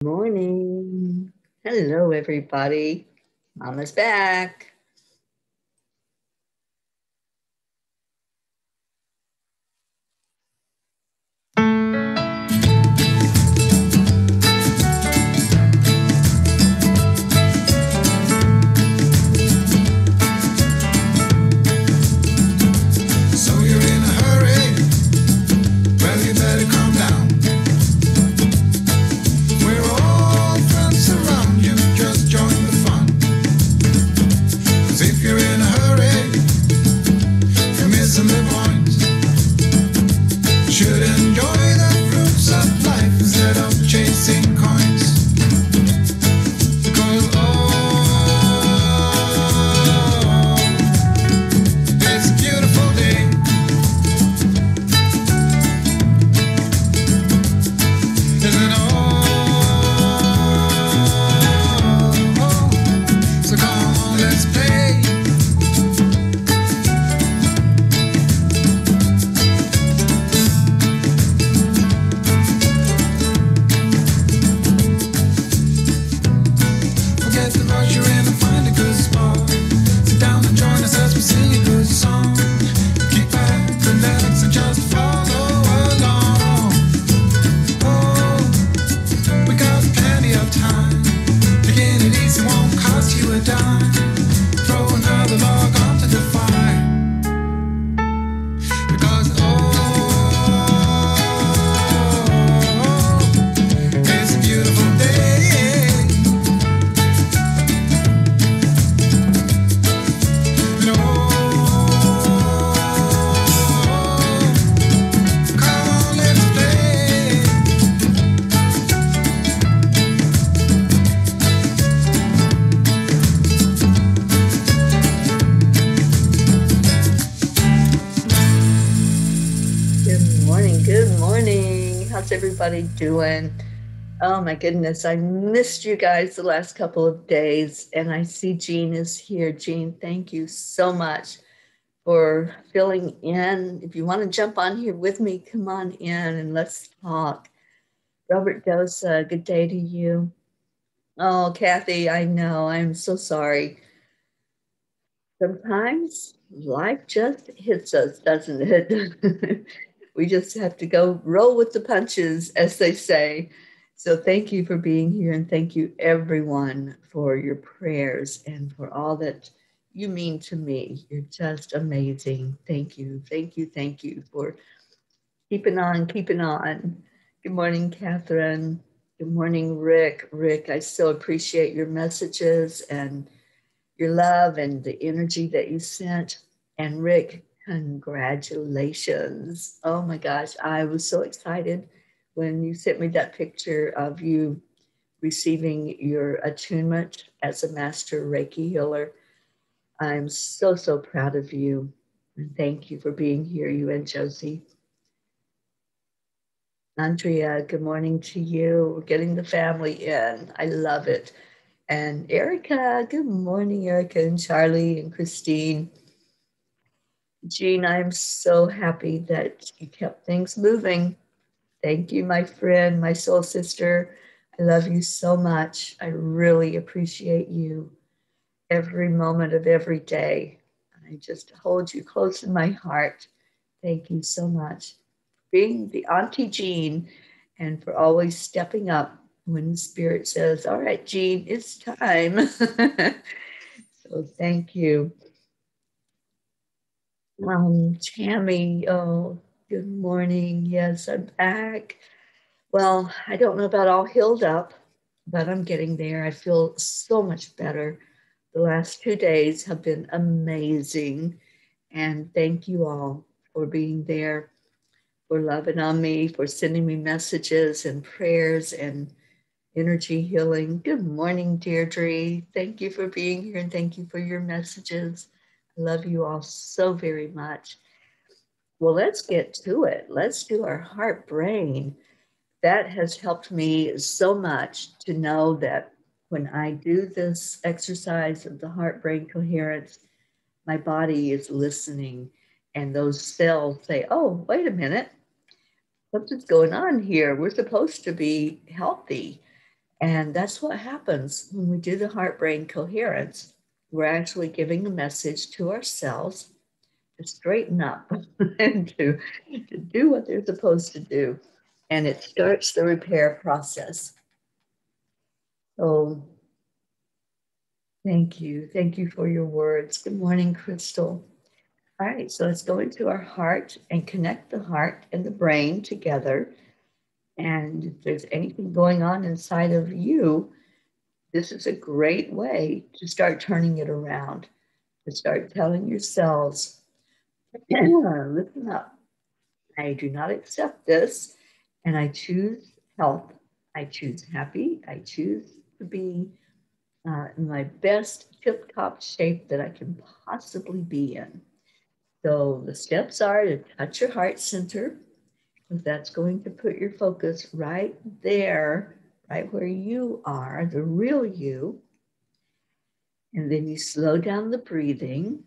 Morning. Hello, everybody. Mama's back. So you're in a hurry? Well, you better calm down. We're all friends around you, just join the fun. 'Cause if you're in a hurry, you're missing the point. Should enjoy the fruits of life instead of chasing coins. Because it's a beautiful day. Isn't it so come on, let's play. Forget the rush, you're in and find a good spot. Sit down and join us as we sing a good song. Keep back, relax, and just follow along. Oh, we got plenty of time. Taking it easy won't cost you a dime. Throw another log onto the fire. Because it's a beautiful day. And come on, let's play. Good morning. Good morning. How's everybody doing? Oh, my goodness. I missed you guys the last couple of days, and I see Jean is here. Jean, thank you so much for filling in. If you want to jump on here with me, come on in and let's talk. Robert Dosa, good day to you. Oh, Kathy, I know. I'm so sorry. Sometimes life just hits us, doesn't it? We just have to go roll with the punches, as they say. So thank you for being here, and thank you everyone for your prayers and for all that you mean to me. You're just amazing. Thank you. Thank you. Thank you for keeping on, keeping on. Good morning, Catherine. Good morning, Rick. Rick, I so appreciate your messages and your love and the energy that you sent. And Rick, congratulations. Oh my gosh, I was so excited when you sent me that picture of you receiving your attunement as a master Reiki healer. I'm so, so proud of you. And thank you for being here, you and Josie. Andrea, good morning to you. We're getting the family in. I love it. And Erica, good morning, Erica and Charlie and Christine. Jean, I'm so happy that you kept things moving. Thank you, my friend, my soul sister. I love you so much. I really appreciate you every moment of every day. I just hold you close in my heart. Thank you so much for being the Auntie Jean and for always stepping up when Spirit says, all right, Jean, it's time. So thank you. Tammy, oh, good morning. Yes, I'm back. Well, I don't know about all healed up, but I'm getting there. I feel so much better. The last 2 days have been amazing. And thank you all for being there, for loving on me, for sending me messages and prayers and energy healing. Good morning, Deirdre. Thank you for being here and thank you for your messages. I love you all so very much. Well, let's get to it. Let's do our heart brain. That has helped me so much to know that when I do this exercise of the heart brain coherence, my body is listening and those cells say, oh, wait a minute, something's going on here. We're supposed to be healthy. And that's what happens when we do the heart brain coherence. We're actually giving a message to ourselves to straighten up and to do what they're supposed to do. And it starts the repair process. So thank you. Thank you for your words. Good morning, Crystal. All right, so let's go into our heart and connect the heart and the brain together. And if there's anything going on inside of you, this is a great way to start turning it around, to start telling yourselves, listen up. I do not accept this, and I choose health. I choose happy. I choose to be in my best tip-top shape that I can possibly be in. So the steps are to touch your heart center, because that's going to put your focus right there, right where you are, the real you. And then you slow down the breathing.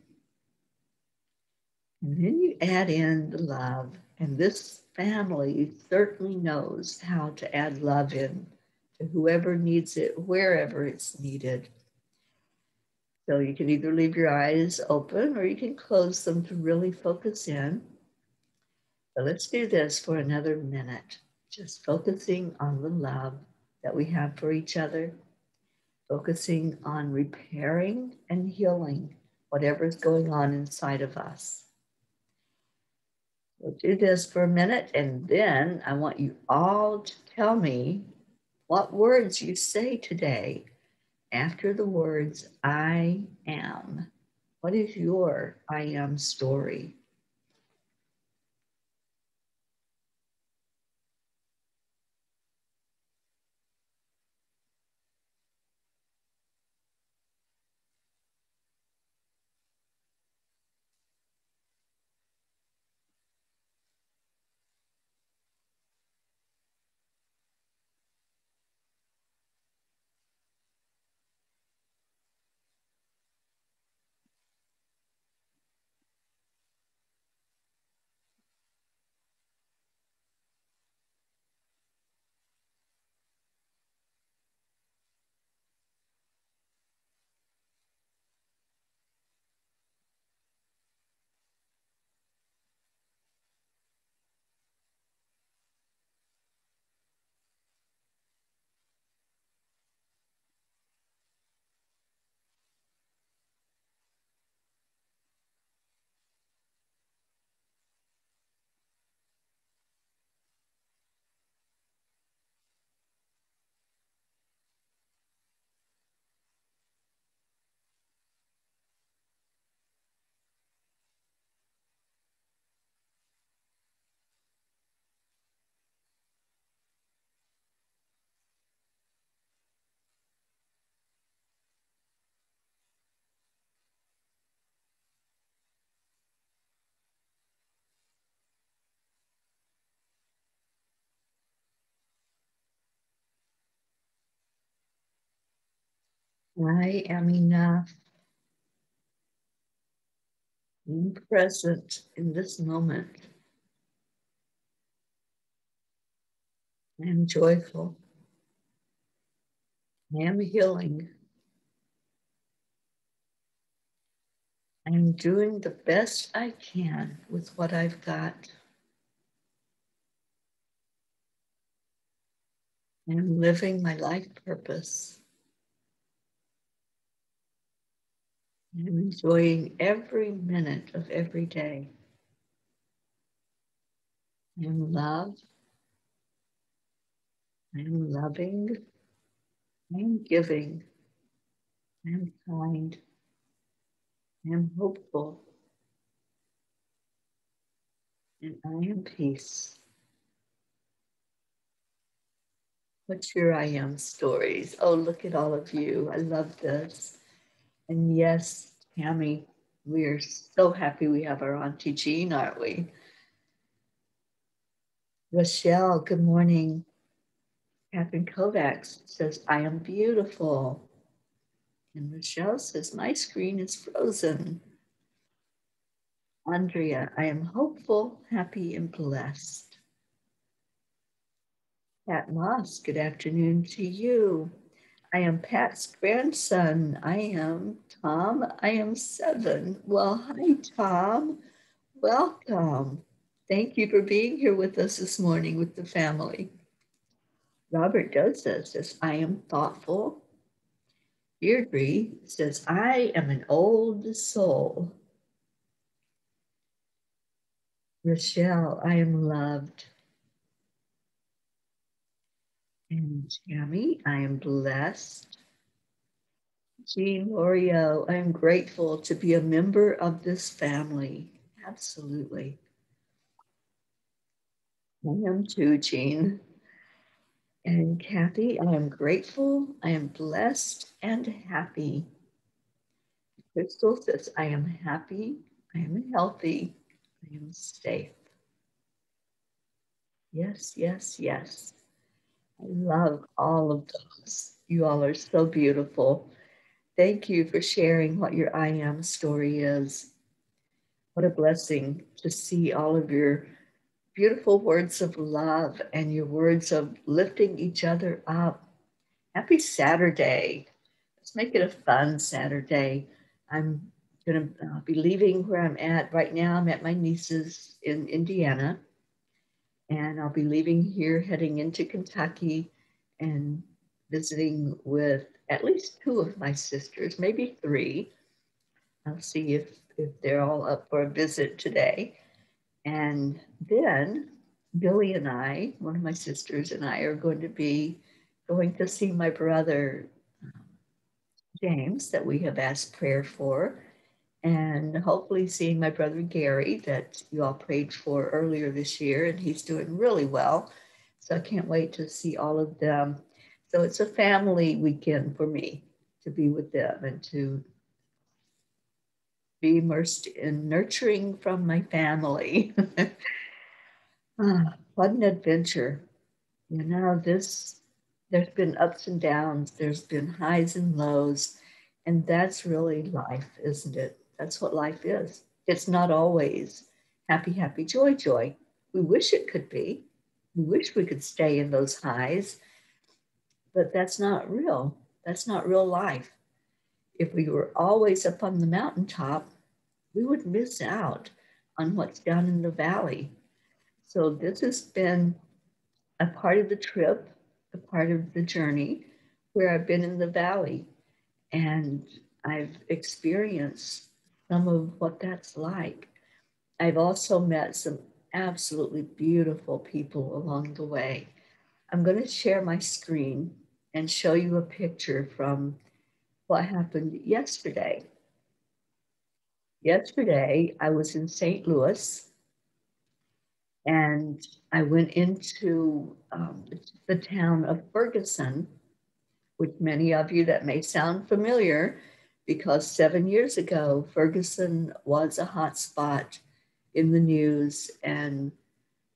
And then you add in the love. And this family certainly knows how to add love in to whoever needs it, wherever it's needed. So you can either leave your eyes open or you can close them to really focus in. So let's do this for another minute, just focusing on the love that we have for each other, focusing on repairing and healing whatever's going on inside of us. We'll do this for a minute, and then I want you all to tell me what words you say today after the words I am. What is your I am story? I am enough. Being present in this moment. I am joyful. I am healing. I am doing the best I can with what I've got. I am living my life purpose. I am enjoying every minute of every day. I am love. I am loving. I am giving. I am kind. I am hopeful. And I am peace. What's your I am stories? Oh, look at all of you. I love this. And yes, Tammy, we are so happy we have our Auntie Jean, aren't we? Rochelle, good morning. Catherine Kovacs says, I am beautiful. And Rochelle says, my screen is frozen. Andrea, I am hopeful, happy, and blessed. Pat Moss, good afternoon to you. I am Pat's grandson. I am Tom. I am 7. Well, hi, Tom. Welcome. Thank you for being here with us this morning with the family. Robert Dosa says, I am thoughtful. Deirdre says, I am an old soul. Rochelle, I am loved. And Tammy, I am blessed. Jean Lorio, I am grateful to be a member of this family. Absolutely. I am too, Jean. And Kathy, I am grateful, I am blessed and happy. Crystal says, I am happy, I am healthy, I am safe. Yes, yes, yes. I love all of those. You all are so beautiful. Thank you for sharing what your I am story is. What a blessing to see all of your beautiful words of love and your words of lifting each other up. Happy Saturday. Let's make it a fun Saturday. I'm going to be leaving where I'm at right now. I'm at my niece's in Indiana, and I'll be leaving here, heading into Kentucky and visiting with at least 2 of my sisters, maybe 3. I'll see if they're all up for a visit today. And then Billy and I, one of my sisters and I, are going to be going to see my brother James that we have asked prayer for, and hopefully seeing my brother Gary that you all prayed for earlier this year, and he's doing really well. So I can't wait to see all of them. So it's a family weekend for me to be with them and to be immersed in nurturing from my family. What an adventure. You know, there's been ups and downs, there's been highs and lows, and that's really life, isn't it? That's what life is. It's not always happy, happy, joy, joy. We wish it could be. We wish we could stay in those highs, but that's not real. That's not real life. If we were always up on the mountaintop, we would miss out on what's down in the valley. So this has been a part of the trip, a part of the journey where I've been in the valley and I've experienced some of what that's like. I've also met some absolutely beautiful people along the way. I'm going to share my screen and show you a picture from what happened yesterday. Yesterday, I was in St. Louis and I went into the town of Ferguson, which many of you that may sound familiar because 7 years ago, Ferguson was a hot spot in the news and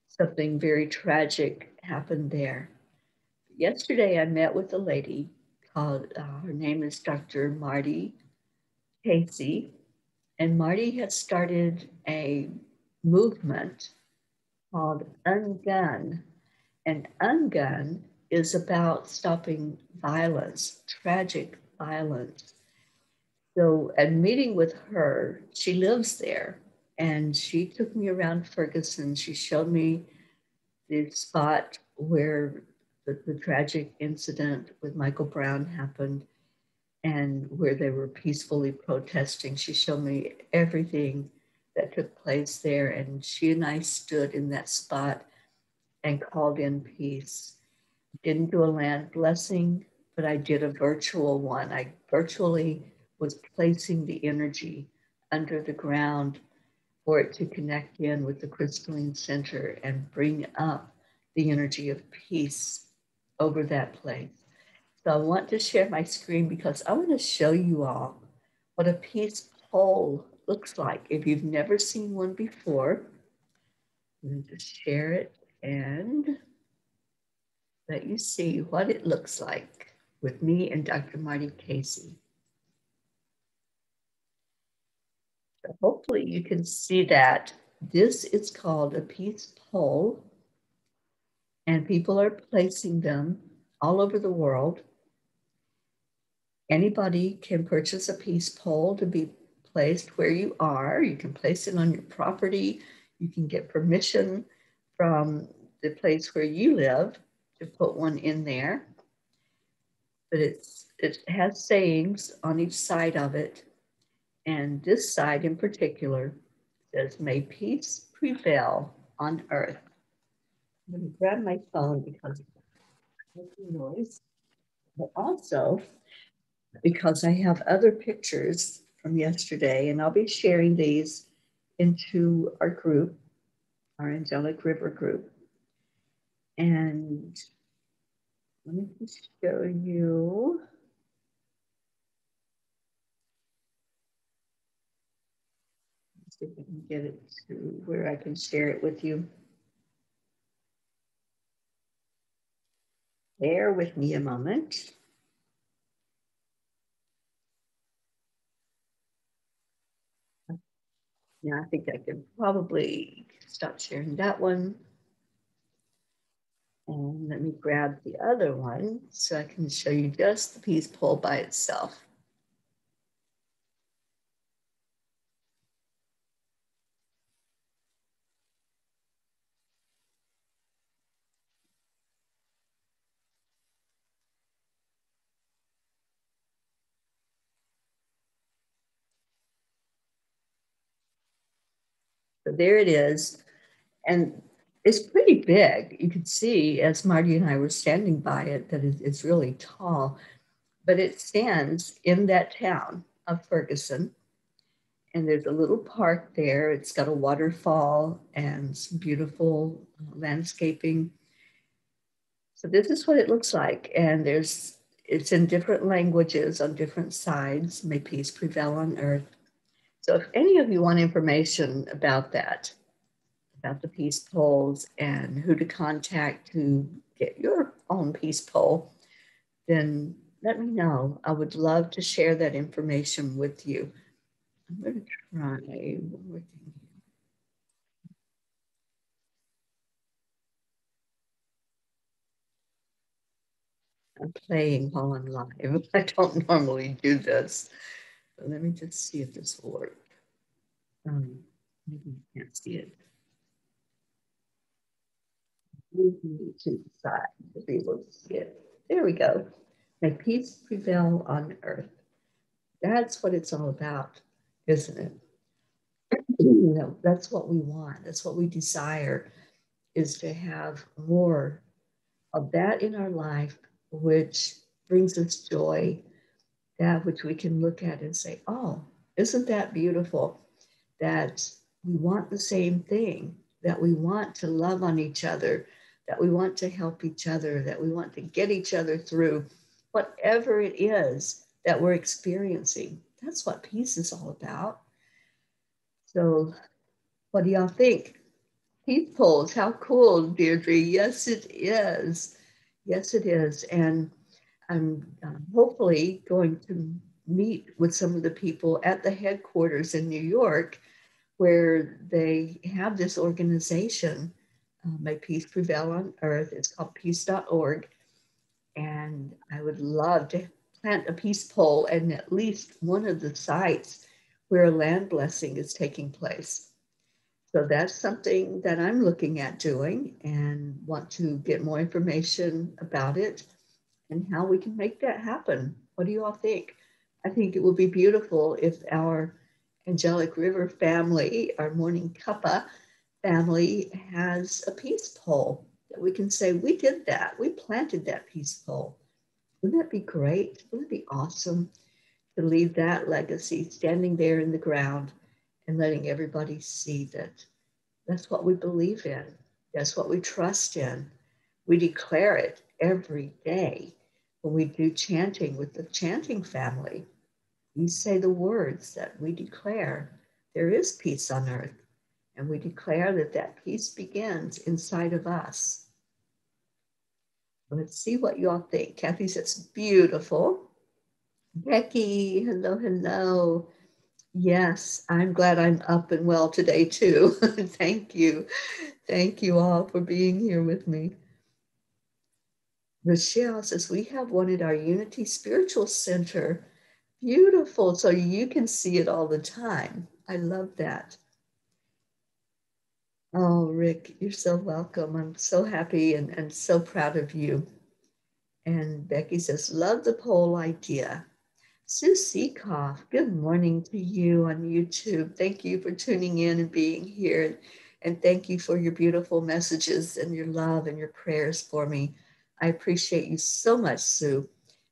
something very tragic happened there. Yesterday, I met with a lady called, her name is Dr. Marty Casey, and Marty has started a movement called Ungun. And Ungun is about stopping violence, tragic violence. So, at meeting with her, she lives there, and she took me around Ferguson. She showed me the spot where the tragic incident with Michael Brown happened and where they were peacefully protesting. She showed me everything that took place there, and she and I stood in that spot and called in peace. Didn't do a land blessing, but I did a virtual one. I virtually was placing the energy under the ground for it to connect in with the crystalline center and bring up the energy of peace over that place. So I want to share my screen because I want to show you all what a peace pole looks like. If you've never seen one before, I'm going to just share it and let you see what it looks like with me and Dr. Marty Casey. So hopefully you can see that. This is called a peace pole. And people are placing them all over the world. Anybody can purchase a peace pole to be placed where you are. You can place it on your property. You can get permission from the place where you live to put one in there. But it has sayings on each side of it. And this side in particular says, "May peace prevail on earth." I'm going to grab my phone because of the noise, but also because I have other pictures from yesterday, and I'll be sharing these into our group, our Angelic River group. And let me just show you. Let's see if I can get it to where I can share it with you. Bear with me a moment. Now I think I can probably stop sharing that one. And let me grab the other one so I can show you just the peace pole by itself. So there it is. And it's pretty big. You could see as Marty and I were standing by it that it's really tall, but it stands in that town of Ferguson. And there's a little park there. It's got a waterfall and some beautiful landscaping. So this is what it looks like. And it's in different languages on different sides. May peace prevail on earth. So if any of you want information about that, about the peace poles and who to contact to get your own peace pole, then let me know. I would love to share that information with you. I'm going to try one more thing. I'm playing while I'm live. I don't normally do this. But let me just see if this will work. Maybe you can't see it. Move me to the side to be able to see it. There we go. May peace prevail on earth. That's what it's all about, isn't it? You know, that's what we want. That's what we desire, is to have more of that in our life, which brings us joy, that which we can look at and say, oh, isn't that beautiful? That we want the same thing, that we want to love on each other, that we want to help each other, that we want to get each other through whatever it is that we're experiencing. That's what peace is all about. So, what do y'all think? Heat poles, how cool, Deirdre. Yes, it is. Yes, it is. And I'm hopefully going to meet with some of the people at the headquarters in New York where they have this organization, May Peace Prevail on Earth. It's called peace.org. And I would love to plant a peace pole in at least one of the sites where a land blessing is taking place. So that's something that I'm looking at doing and want to get more information about it and how we can make that happen. What do you all think? I think it will be beautiful if our Angelic River family, our Morning Cuppa family, has a peace pole that we can say, we did that. We planted that peace pole. Wouldn't that be great? Wouldn't it be awesome to leave that legacy standing there in the ground and letting everybody see that that's what we believe in. That's what we trust in. We declare it every day when we do chanting with the chanting family. We say the words that we declare. There is peace on earth. And we declare that that peace begins inside of us. Let's see what you all think. Kathy says, beautiful. Becky, hello, hello. Yes, I'm glad I'm up and well today too. Thank you. Thank you all for being here with me. Rochelle says, we have one at our Unity Spiritual Center. Beautiful. So you can see it all the time. I love that. Oh, Rick, you're so welcome. I'm so happy and so proud of you. And Becky says, love the poll idea. Sue Seekoff, good morning to you on YouTube. Thank you for tuning in and being here. And thank you for your beautiful messages and your love and your prayers for me. I appreciate you so much, Sue.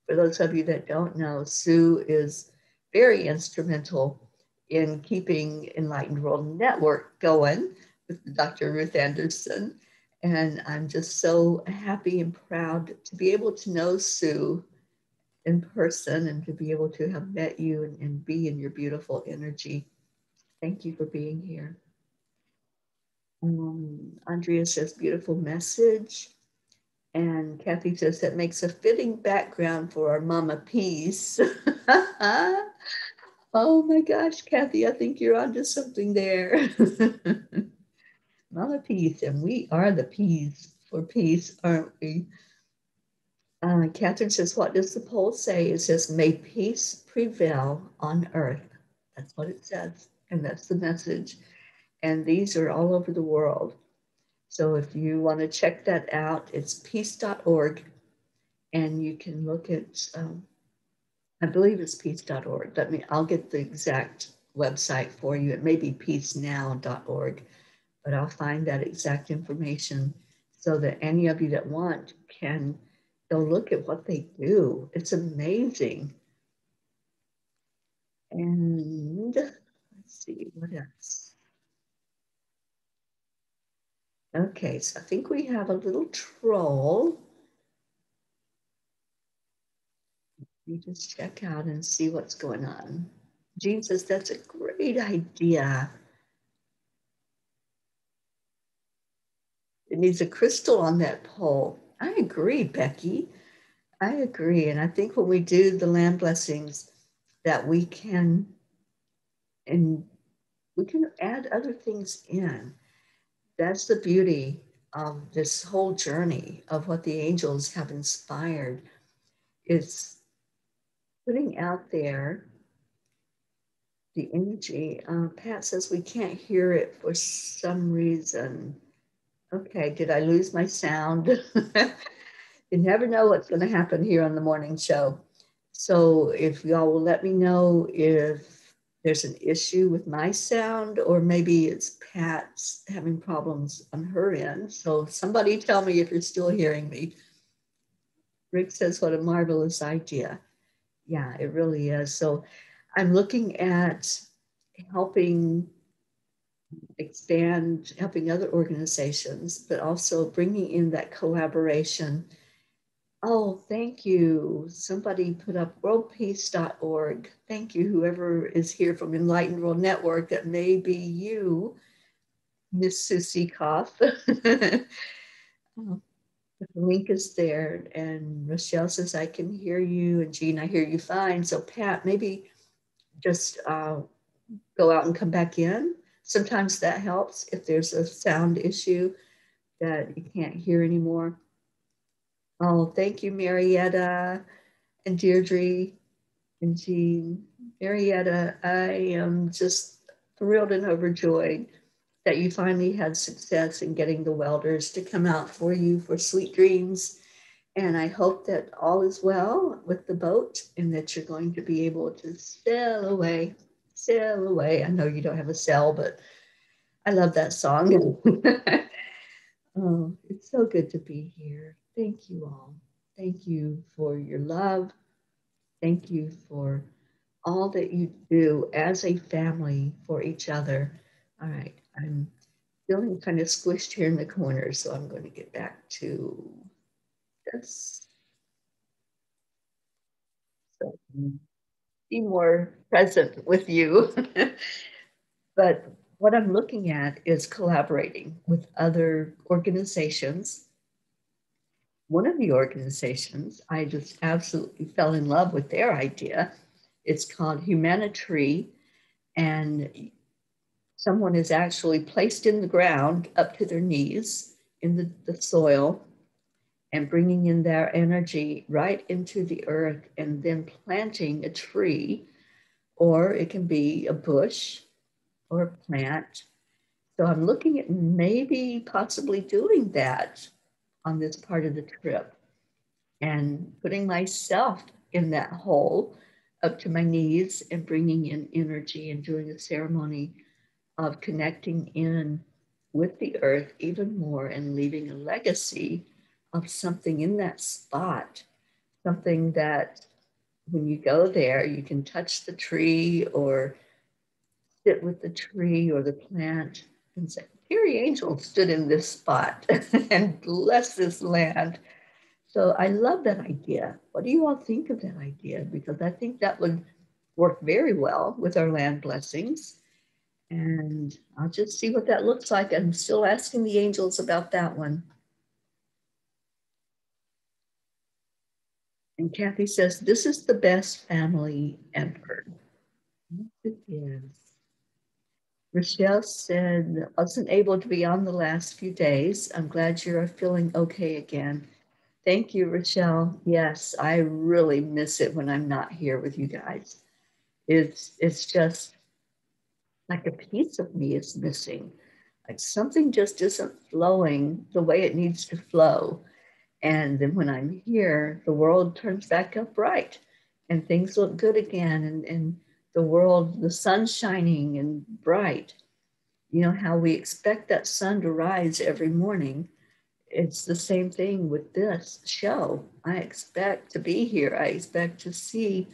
For those of you that don't know, Sue is very instrumental in keeping Enlightened World Network going with Dr. Ruth Anderson. And I'm just so happy and proud to be able to know Sue in person and to be able to have met you and be in your beautiful energy. Thank you for being here. Andrea says, beautiful message. And Kathy says, that makes a fitting background for our Mama Peace. Oh my gosh, Kathy, I think you're onto something there. Mama Peace, and we are the peas for peace, aren't we? Catherine says, what does the poll say? It says, may peace prevail on earth. That's what it says. And that's the message. And these are all over the world. So if you want to check that out, it's peace.org. And you can look at, I believe it's peace.org. I'll get the exact website for you. It may be peacenow.org, but I'll find that exact information so that any of you that want can go look at what they do. It's amazing. And let's see, what else? Okay, so I think we have a little troll. You just check out and see what's going on. Jean says, that's a great idea. It needs a crystal on that pole. I agree, Becky. I agree. And I think when we do the land blessings, that we can add other things in. That's the beauty of this whole journey of what the angels have inspired. It's putting out there the energy. Pat says we can't hear it for some reason. Okay, did I lose my sound? You never know what's going to happen here on the morning show. So if y'all will let me know if there's an issue with my sound, or maybe it's Pat's having problems on her end. So somebody tell me if you're still hearing me. Rick says, what a marvelous idea. Yeah, it really is. So I'm looking at helping expand, helping other organizations, but also bringing in that collaboration. Oh, thank you. Somebody put up worldpeace.org. Thank you, whoever is here from Enlightened World Network. That may be you, Miss Susie Koff. Oh, the link is there. And Rochelle says, I can hear you. And Jean, I hear you fine. So Pat, maybe just go out and come back in. Sometimes that helps if there's a sound issue that you can't hear anymore. Oh, thank you, Marietta and Deirdre and Jean. Marietta, I am just thrilled and overjoyed that you finally had success in getting the welders to come out for you for sweet dreams. And I hope that all is well with the boat and that you're going to be able to sail away, sail away. I know you don't have a sail, but I love that song. Oh, it's so good to be here. Thank you all. Thank you for your love. Thank you for all that you do as a family for each other. All right, I'm feeling kind of squished here in the corner, so I'm going to get back to this. So be more present with you. But what I'm looking at is collaborating with other organizations. One of the organizations, I just absolutely fell in love with their idea. It's called Humanitary, and someone is actually placed in the ground up to their knees in the soil, and bringing in their energy right into the earth and then planting a tree, or it can be a bush or a plant. So I'm looking at maybe possibly doing that on this part of the trip and putting myself in that hole up to my knees and bringing in energy and doing a ceremony of connecting in with the earth even more and leaving a legacy of something in that spot, something that when you go there, you can touch the tree or sit with the tree or the plant and say, Teri Angel stood in this spot and blessed this land. So I love that idea. What do you all think of that idea? Because I think that would work very well with our land blessings. And I'll just see what that looks like. I'm still asking the angels about that one. And Kathy says, this is the best family ever. Yes, it is. Rochelle said, wasn't able to be on the last few days. I'm glad you're feeling okay again. Thank you, Rochelle. Yes, I really miss it when I'm not here with you guys. It's just like a piece of me is missing. Like something just isn't flowing the way it needs to flow. And then when I'm here, the world turns back up bright and things look good again. And the world, the sun's shining and bright. You know how we expect that sun to rise every morning. It's the same thing with this show. I expect to be here. I expect to see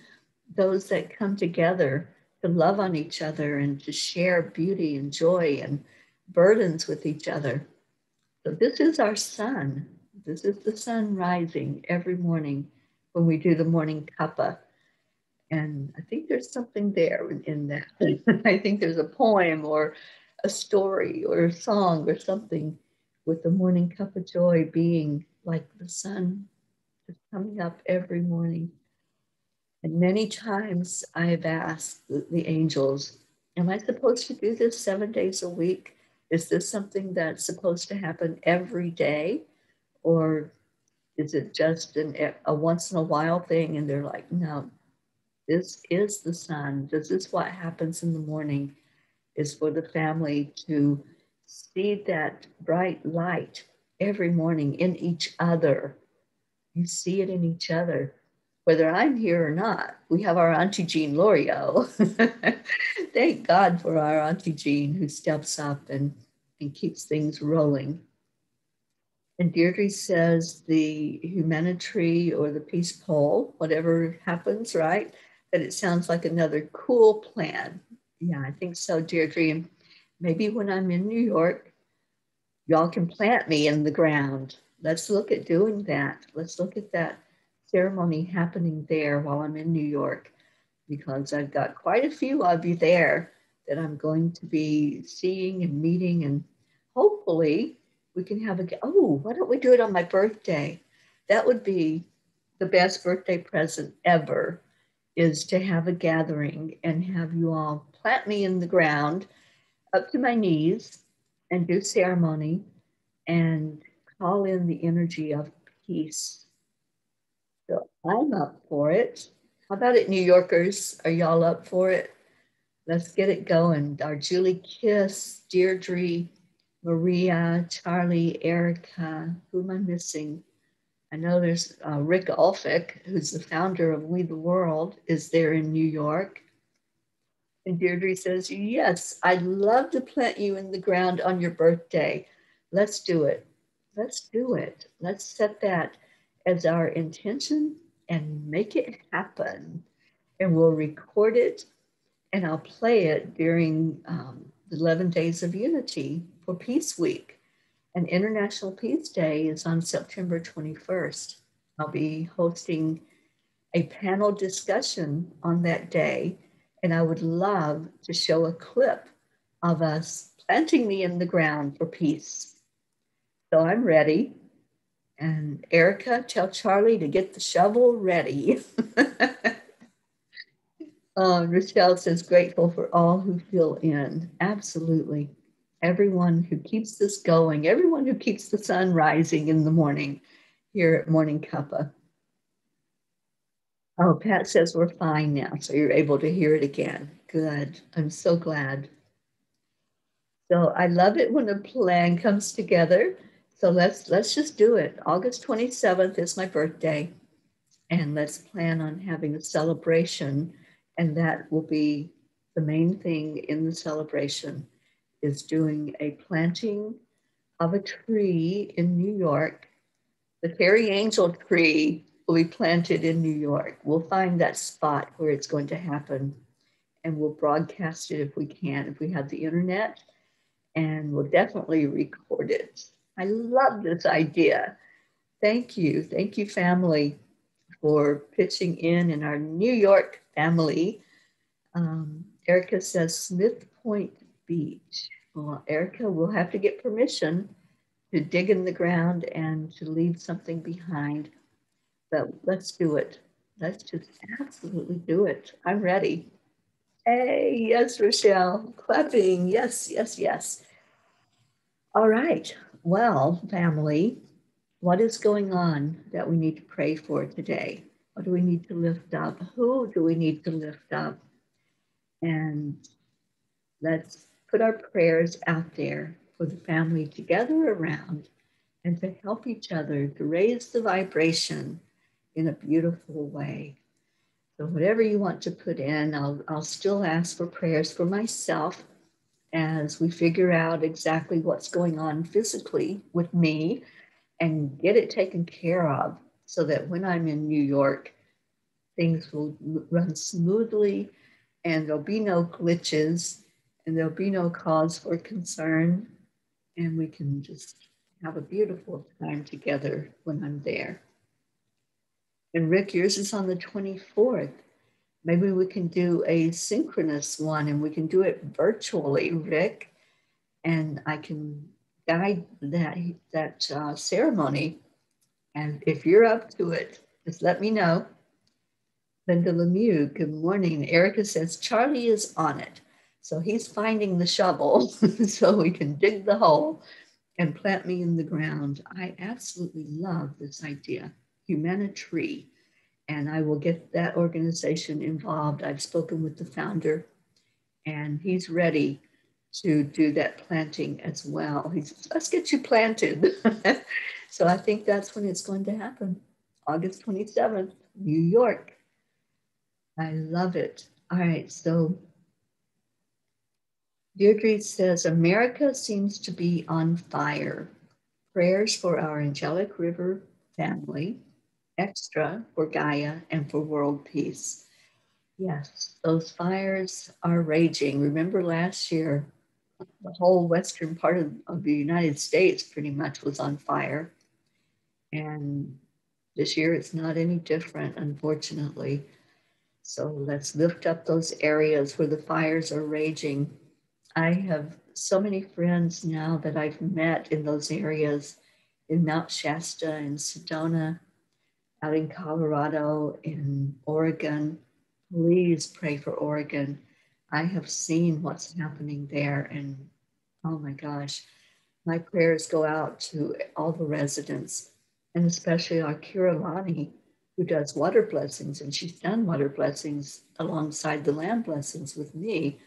those that come together to love on each other and to share beauty and joy and burdens with each other. So this is our sun. This is the sun rising every morning when we do the morning cuppa. And I think there's something there in that. I think there's a poem or a story or a song or something with the morning cup of joy being like the sun just coming up every morning. And many times I have asked the angels, am I supposed to do this 7 days a week? Is this something that's supposed to happen every day? Or is it just a once in a while thing? And they're like, no, this is the sun. This is what happens in the morning, is for the family to see that bright light every morning in each other. You see it in each other. Whether I'm here or not, we have our Auntie Jean Lorio. Thank God for our Auntie Jean who steps up and keeps things rolling. And Deirdre says the humanitary or the peace pole, whatever happens, right? That it sounds like another cool plan. Yeah, I think so, Deirdre. And maybe when I'm in New York, y'all can plant me in the ground. Let's look at doing that. Let's look at that ceremony happening there while I'm in New York, because I've got quite a few of you there that I'm going to be seeing and meeting, and hopefully we can have why don't we do it on my birthday? That would be the best birthday present ever, is to have a gathering and have you all plant me in the ground up to my knees and do ceremony and call in the energy of peace. So I'm up for it. How about it, New Yorkers? Are y'all up for it? Let's get it going. Our Julie Kiss, Deirdre, Maria, Charlie, Erica. Who am I missing? I know there's Rick Ulfick, who's the founder of We the World, is there in New York. And Deirdre says, yes, I'd love to plant you in the ground on your birthday. Let's do it. Let's do it. Let's set that as our intention and make it happen. And we'll record it and I'll play it during the 11 Days of Unity for Peace Week. And International Peace Day is on September 21st. I'll be hosting a panel discussion on that day, and I would love to show a clip of us planting me in the ground for peace. So I'm ready. And Erica, tell Charlie to get the shovel ready. Rochelle says, grateful for all who fill in. Absolutely. Everyone who keeps this going, everyone who keeps the sun rising in the morning. here at Morning Cuppa. Oh, Pat says we're fine now, so you're able to hear it again. Good. I'm so glad. So I love it when a plan comes together. So let's just do it. August 27th is my birthday, and let's plan on having a celebration, and that will be the main thing in the celebration is doing a planting of a tree in New York. The Teri Angel tree will be planted in New York. We'll find that spot where it's going to happen, and we'll broadcast it if we can, if we have the internet, and we'll definitely record it. I love this idea. Thank you. Thank you, family, for pitching in our New York family. Erica says Smith Point Beach. Well, Erica, we'll have to get permission to dig in the ground and to leave something behind. But let's do it. Let's just absolutely do it. I'm ready. Hey, yes, Rochelle. Clapping. Yes, yes, yes. All right. Well, family, what is going on that we need to pray for today? What do we need to lift up? Who do we need to lift up? And let's put our prayers out there for the family to gather around and to help each other to raise the vibration in a beautiful way. So whatever you want to put in, I'll still ask for prayers for myself as we figure out exactly what's going on physically with me and get it taken care of so that when I'm in New York, things will run smoothly and there'll be no glitches and there'll be no cause for concern. And we can just have a beautiful time together when I'm there. And Rick, yours is on the 24th. Maybe we can do a synchronous one and we can do it virtually, Rick. And I can guide that ceremony. And if you're up to it, just let me know. Linda Lemieux, good morning. Erica says Charlie is on it. So he's finding the shovel so we can dig the hole and plant me in the ground. I absolutely love this idea, Humanity. And I will get that organization involved. I've spoken with the founder and he's ready to do that planting as well. He says, let's get you planted. So I think that's when it's going to happen. August 27th, New York. I love it. All right, so Deirdre says, America seems to be on fire. Prayers for our Angelic River family, extra for Gaia and for world peace. Yes, those fires are raging. Remember last year, the whole western part of the United States pretty much was on fire. And this year it's not any different, unfortunately. So let's lift up those areas where the fires are raging. I have so many friends now that I've met in those areas in Mount Shasta, in Sedona, out in Colorado, in Oregon. Please pray for Oregon. I have seen what's happening there, and oh my gosh, my prayers go out to all the residents, and especially our Kirillani, who does water blessings, and she's done water blessings alongside the land blessings with me.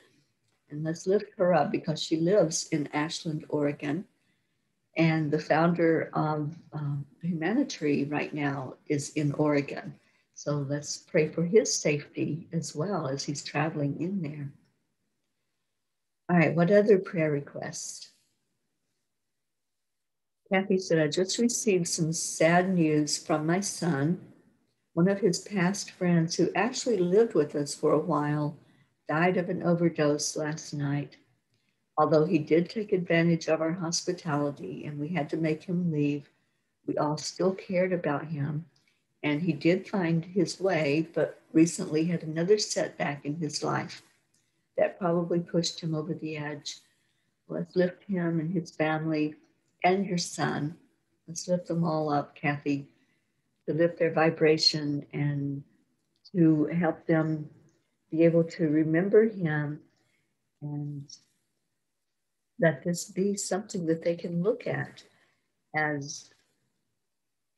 And let's lift her up because she lives in Ashland, Oregon. And the founder of Humanity right now is in Oregon. So let's pray for his safety as well as he's traveling in there. All right, what other prayer requests? Kathy said, I just received some sad news from my son. One of his past friends who actually lived with us for a while died of an overdose last night. Although he did take advantage of our hospitality and we had to make him leave, we all still cared about him. And he did find his way, but recently had another setback in his life that probably pushed him over the edge. Let's lift him and his family and your son. Let's lift them all up, Kathy, to lift their vibration and to help them be able to remember him and let this be something that they can look at as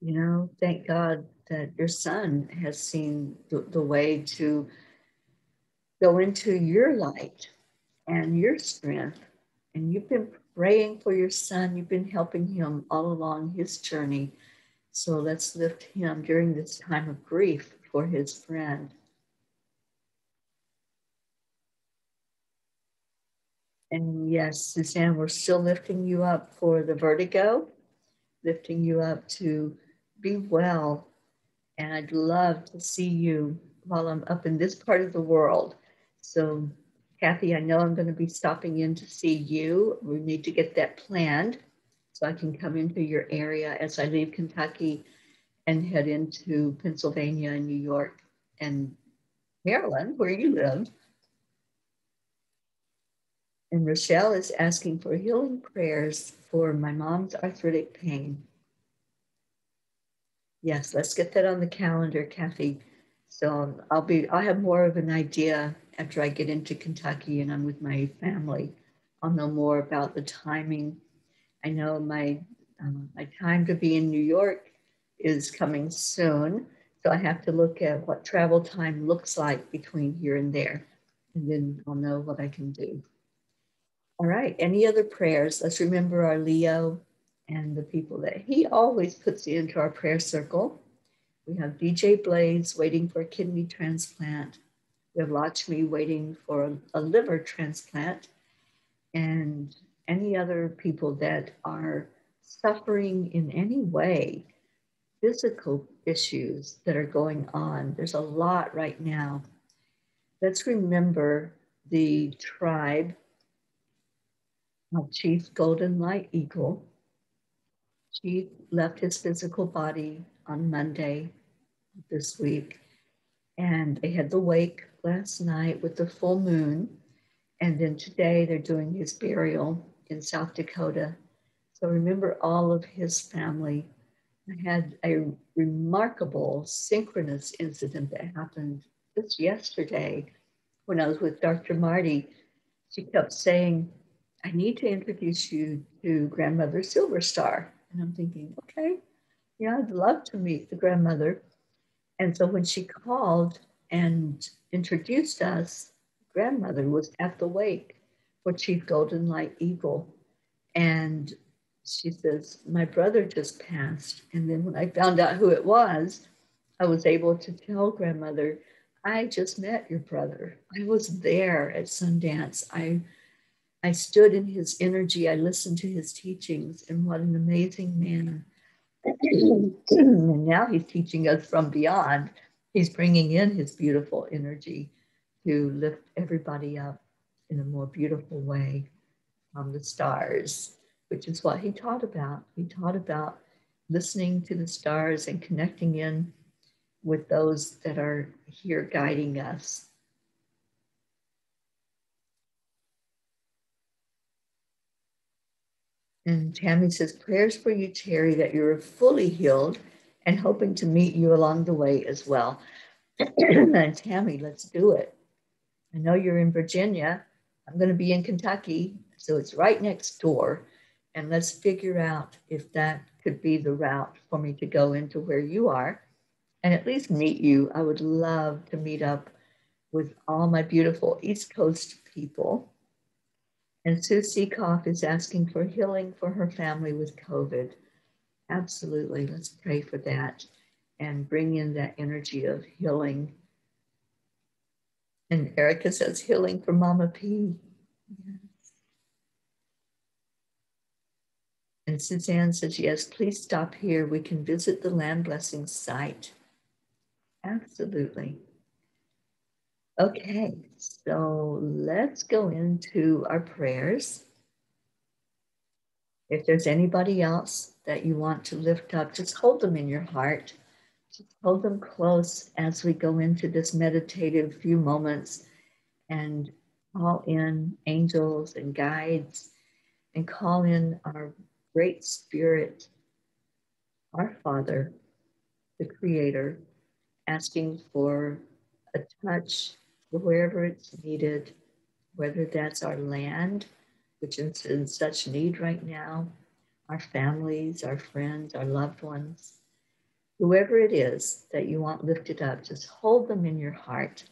You know, thank God that your son has seen the way to go into your light and your strength. And you've been praying for your son, you've been helping him all along his journey. So let's lift him during this time of grief for his friend. And yes, Suzanne, we're still lifting you up for the vertigo, lifting you up to be well. And I'd love to see you while I'm up in this part of the world. So, Kathy, I know I'm going to be stopping in to see you. We need to get that planned so I can come into your area as I leave Kentucky and head into Pennsylvania and New York and Maryland, where you live. And Rochelle is asking for healing prayers for my mom's arthritic pain. Yes, let's get that on the calendar, Kathy. So I'll have more of an idea after I get into Kentucky and I'm with my family. I'll know more about the timing. I know my time to be in New York is coming soon, so I have to look at what travel time looks like between here and there, and then I'll know what I can do. All right. Any other prayers? Let's remember our Leo and the people that he always puts into our prayer circle. We have DJ Blaze waiting for a kidney transplant. We have Lakshmi waiting for a liver transplant. And any other people that are suffering in any way, physical issues that are going on. There's a lot right now. Let's remember the tribe of Chief Golden Light Eagle. Chief left his physical body on Monday this week, and they had the wake last night with the full moon. And then today they're doing his burial in South Dakota. So remember all of his family. I had a remarkable synchronous incident that happened just yesterday when I was with Dr. Marty. She kept saying, I need to introduce you to Grandmother Silver Star. And I'm thinking, okay, yeah, I'd love to meet the grandmother. And so when she called and introduced us, grandmother was at the wake for Chief Golden Light Eagle. And she says, my brother just passed. And then when I found out who it was, I was able to tell grandmother, I just met your brother. I was there at Sundance. I stood in his energy. I listened to his teachings, and what an amazing man. And now he's teaching us from beyond. He's bringing in his beautiful energy to lift everybody up in a more beautiful way from the stars, which is what he taught about. He taught about listening to the stars and connecting in with those that are here guiding us. And Tammy says, prayers for you, Teri, that you're fully healed and hoping to meet you along the way as well. And Tammy, let's do it. I know you're in Virginia. I'm going to be in Kentucky, so it's right next door. And let's figure out if that could be the route for me to go into where you are and at least meet you. I would love to meet up with all my beautiful East Coast people. And Sue Seekoff is asking for healing for her family with COVID. Absolutely. Let's pray for that and bring in that energy of healing. And Erica says healing for Mama P. Yes. And Suzanne says, yes, please stop here. We can visit the land blessing site. Absolutely. Okay, so let's go into our prayers. If there's anybody else that you want to lift up, just hold them in your heart. Just hold them close as we go into this meditative few moments and call in angels and guides and call in our great spirit, our Father, the Creator, asking for a touch wherever it's needed, whether that's our land, which is in such need right now, our families, our friends, our loved ones. Whoever it is that you want lifted up, just hold them in your heart.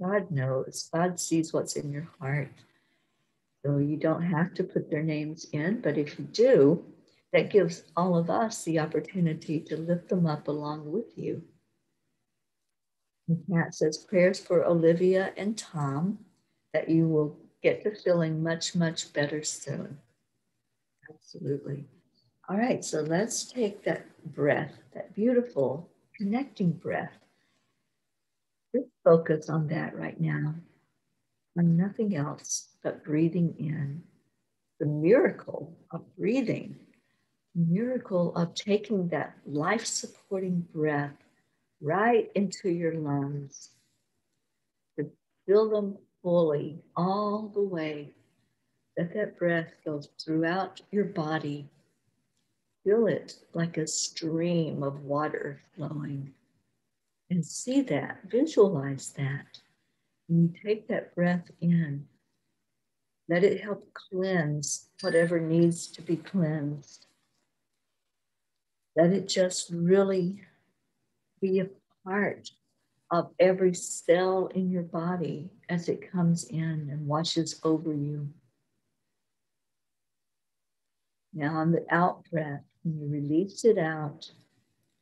God knows, God sees what's in your heart. So you don't have to put their names in, but if you do, that gives all of us the opportunity to lift them up along with you. And Kat says, prayers for Olivia and Tom, that you will get to feeling much, much better soon. Absolutely. All right, so let's take that breath, that beautiful connecting breath. Just focus on that right now, on nothing else but breathing in. The miracle of breathing, the miracle of taking that life-supporting breath right into your lungs, to fill them fully all the way, that breath goes throughout your body. Feel it like a stream of water flowing. And see that, visualize that. When you take that breath in, let it help cleanse whatever needs to be cleansed. Let it just really be a part of every cell in your body as it comes in and washes over you. Now on the out breath, when you release it out,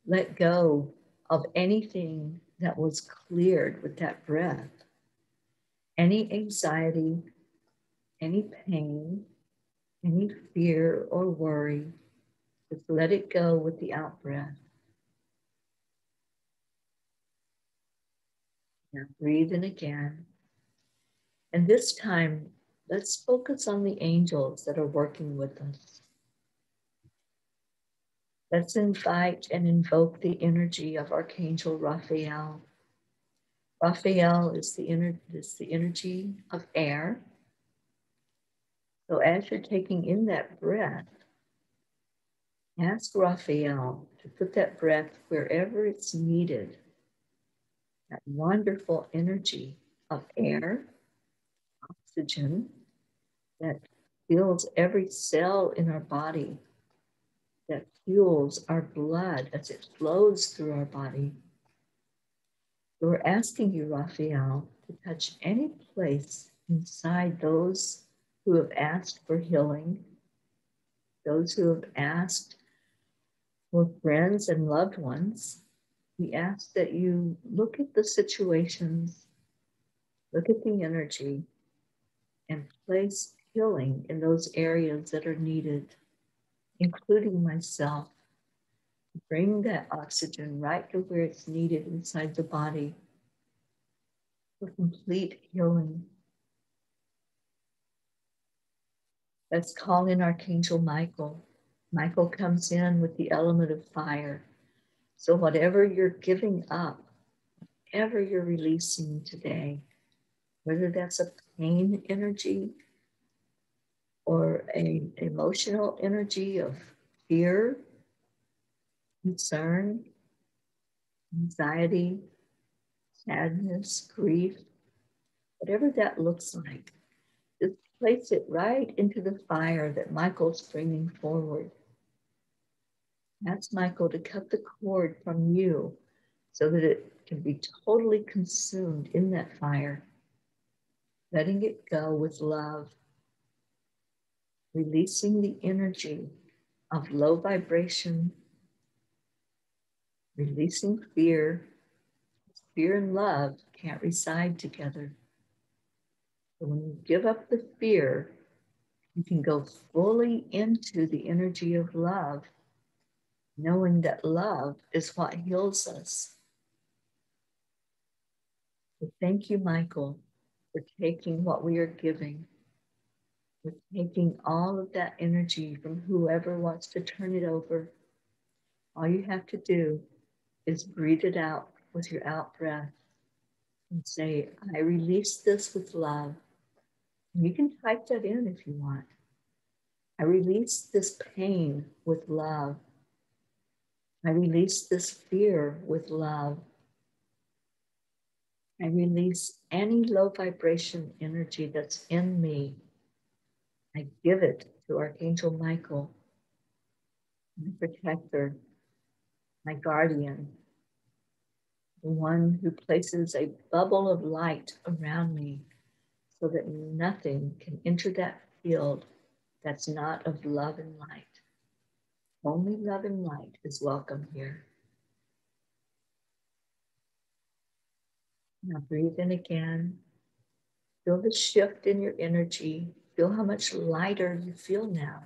let go of anything that was cleared with that breath. Any anxiety, any pain, any fear or worry, just let it go with the out breath. Now breathe in again. And this time, let's focus on the angels that are working with us. Let's invite and invoke the energy of Archangel Raphael. Raphael is the energy of air. So as you're taking in that breath, ask Raphael to put that breath wherever it's needed. That wonderful energy of air, oxygen, that fills every cell in our body, that fuels our blood as it flows through our body. So we're asking you, Raphael, to touch any place inside those who have asked for healing, those who have asked for friends and loved ones. We ask that you look at the situations, look at the energy, and place healing in those areas that are needed, including myself. Bring that oxygen right to where it's needed inside the body for complete healing. Let's call in Archangel Michael. Michael comes in with the element of fire. So whatever you're giving up, whatever you're releasing today, whether that's a pain energy or an emotional energy of fear, concern, anxiety, sadness, grief, whatever that looks like, just place it right into the fire that Michael's bringing forward. Ask Michael to cut the cord from you so that it can be totally consumed in that fire, letting it go with love, releasing the energy of low vibration, releasing fear. Fear and love can't reside together. So when you give up the fear, you can go fully into the energy of love, knowing that love is what heals us. So thank you, Michael, for taking what we are giving, for taking all of that energy from whoever wants to turn it over. All you have to do is breathe it out with your out breath and say, I release this with love. And you can type that in if you want. I release this pain with love. I release this fear with love. I release any low vibration energy that's in me. I give it to Archangel Michael, my protector, my guardian, the one who places a bubble of light around me so that nothing can enter that field that's not of love and light. Only love and light is welcome here. Now breathe in again. Feel the shift in your energy. Feel how much lighter you feel now.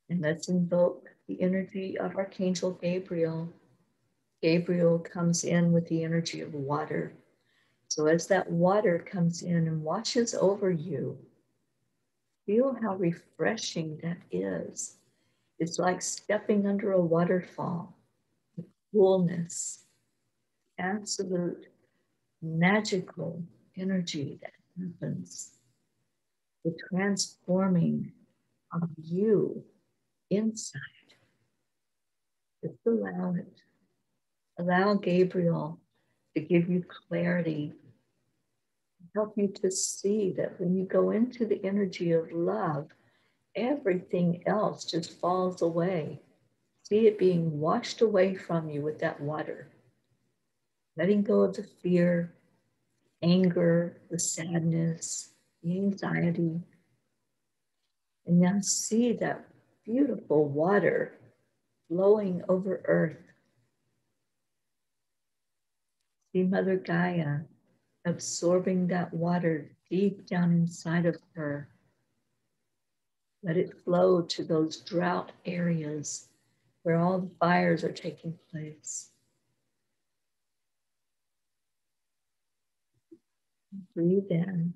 And let's invoke the energy of Archangel Gabriel. Gabriel comes in with the energy of water. So as that water comes in and washes over you, feel how refreshing that is. It's like stepping under a waterfall. The coolness, absolute magical energy that happens. The transforming of you inside. Just allow it. Allow Gabriel to give you clarity, help you to see that when you go into the energy of love, everything else just falls away. See it being washed away from you with that water. Letting go of the fear, anger, the sadness, the anxiety. And now see that beautiful water flowing over earth. See Mother Gaia absorbing that water deep down inside of her. Let it flow to those drought areas where all the fires are taking place. Breathe in.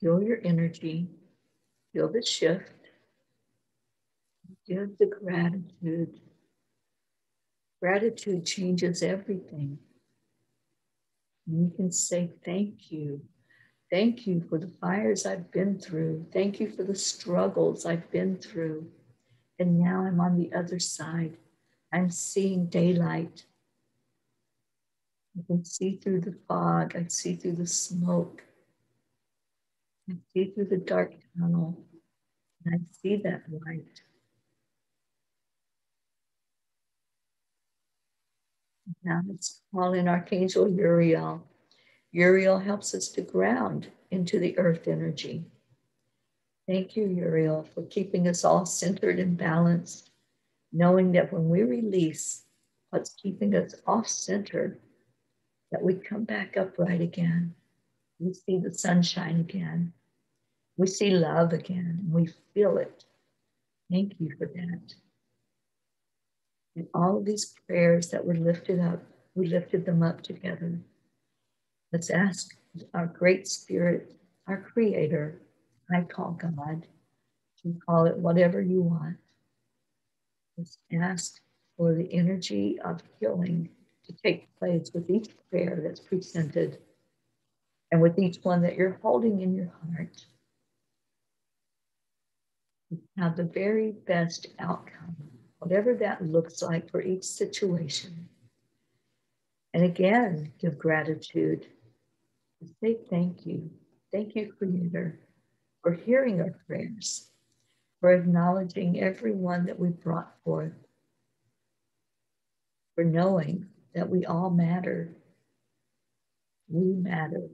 Feel your energy. Feel the shift. Give the gratitude. Gratitude changes everything. And you can say thank you. Thank you for the fires I've been through. Thank you for the struggles I've been through. And now I'm on the other side. I'm seeing daylight. I can see through the fog. I see through the smoke. I see through the dark tunnel. And I see that light. Now let's call in Archangel Uriel. Uriel helps us to ground into the earth energy. Thank you, Uriel, for keeping us all centered and balanced, knowing that when we release what's keeping us off center, that we come back upright again. We see the sunshine again. We see love again, and we feel it. Thank you for that. And all of these prayers that were lifted up, we lifted them up together. Let's ask our great spirit, our creator, I call God. You call it whatever you want. Let's ask for the energy of healing to take place with each prayer that's presented and with each one that you're holding in your heart. Have the very best outcome, whatever that looks like for each situation. And again, give gratitude. Say thank you. Thank you, Creator, for hearing our prayers, for acknowledging everyone that we brought forth, for knowing that we all matter. We matter.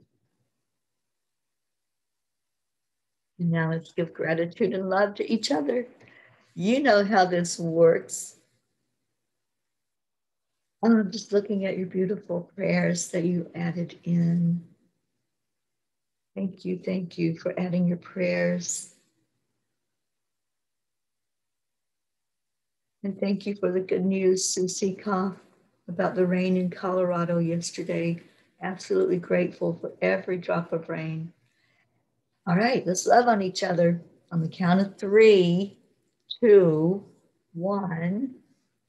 And now let's give gratitude and love to each other. You know how this works. I'm just looking at your beautiful prayers that you added in. Thank you for adding your prayers. And thank you for the good news, Susie Koff, about the rain in Colorado yesterday. Absolutely grateful for every drop of rain. All right, let's love on each other on the count of 3, 2, 1.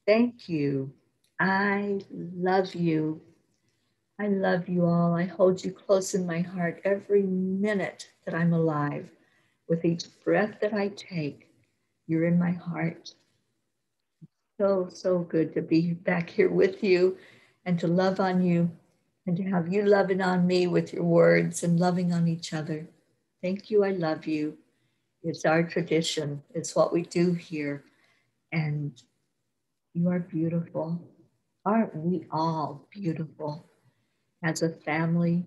Thank you. I love you. I love you all. I hold you close in my heart every minute that I'm alive. With each breath that I take, you're in my heart. So good to be back here with you and to love on you and to have you loving on me with your words and loving on each other. Thank you. I love you. It's our tradition. It's what we do here. And you are beautiful. Aren't we all beautiful? As a family,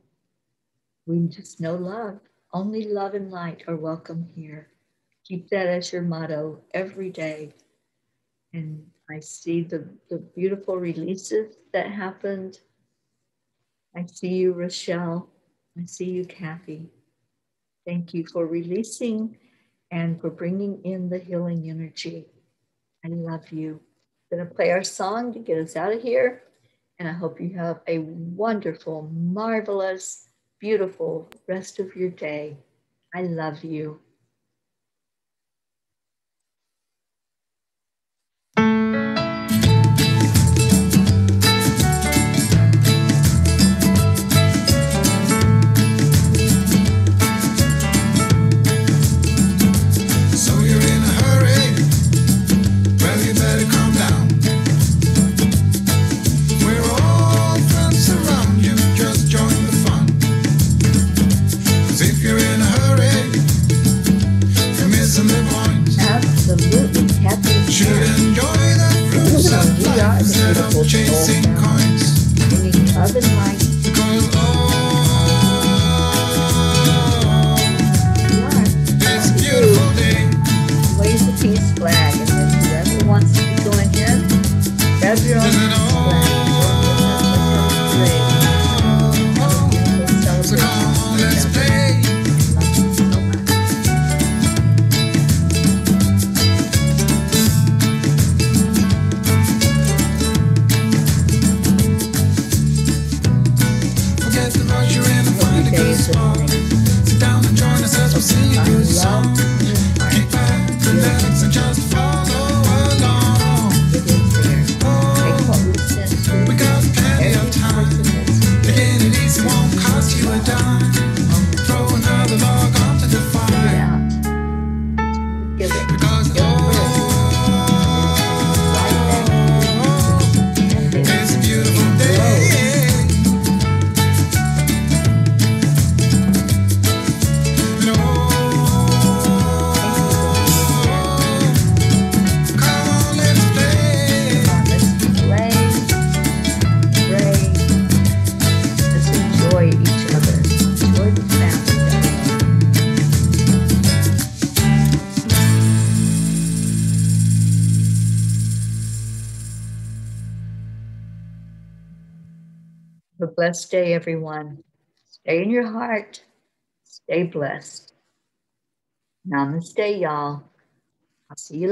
we just know love. Only love and light are welcome here. Keep that as your motto every day. And I see the beautiful releases that happened. I see you, Rochelle. I see you, Kathy. Thank you for releasing and for bringing in the healing energy. I love you. I'm going to play our song to get us out of here. And I hope you have a wonderful, marvelous, beautiful rest of your day. I love you. So you're in a hurry? Well, you better calm down. We're all friends around you, just join the fun. 'Cause if you're in a hurry, you're missing the point. Absolutely, Kathy. Should enjoy the fruits of life instead of chasing coins. Bringing love and light. Because it's a beautiful day. Raise the peace flag, and then whoever wants to go ahead, grab your own Doesn't peace flag. So come on, let's play. Love you so much. Forget the rush, you're in and find a Every day good is a spot. thing. Sit down and join us as we sing a I good song. love your heart. Kick back, relax, and just follow along. It is there. Take what we sent through. We got plenty of time. Taking it easy won't cost you a dime. Throw another log onto the fire. Give it. Because it's a beautiful day. And come on, let's play. Let's enjoy each other. Enjoy the family. Have a blessed day, everyone. Stay in your heart. Stay blessed. Namaste, y'all. I'll see you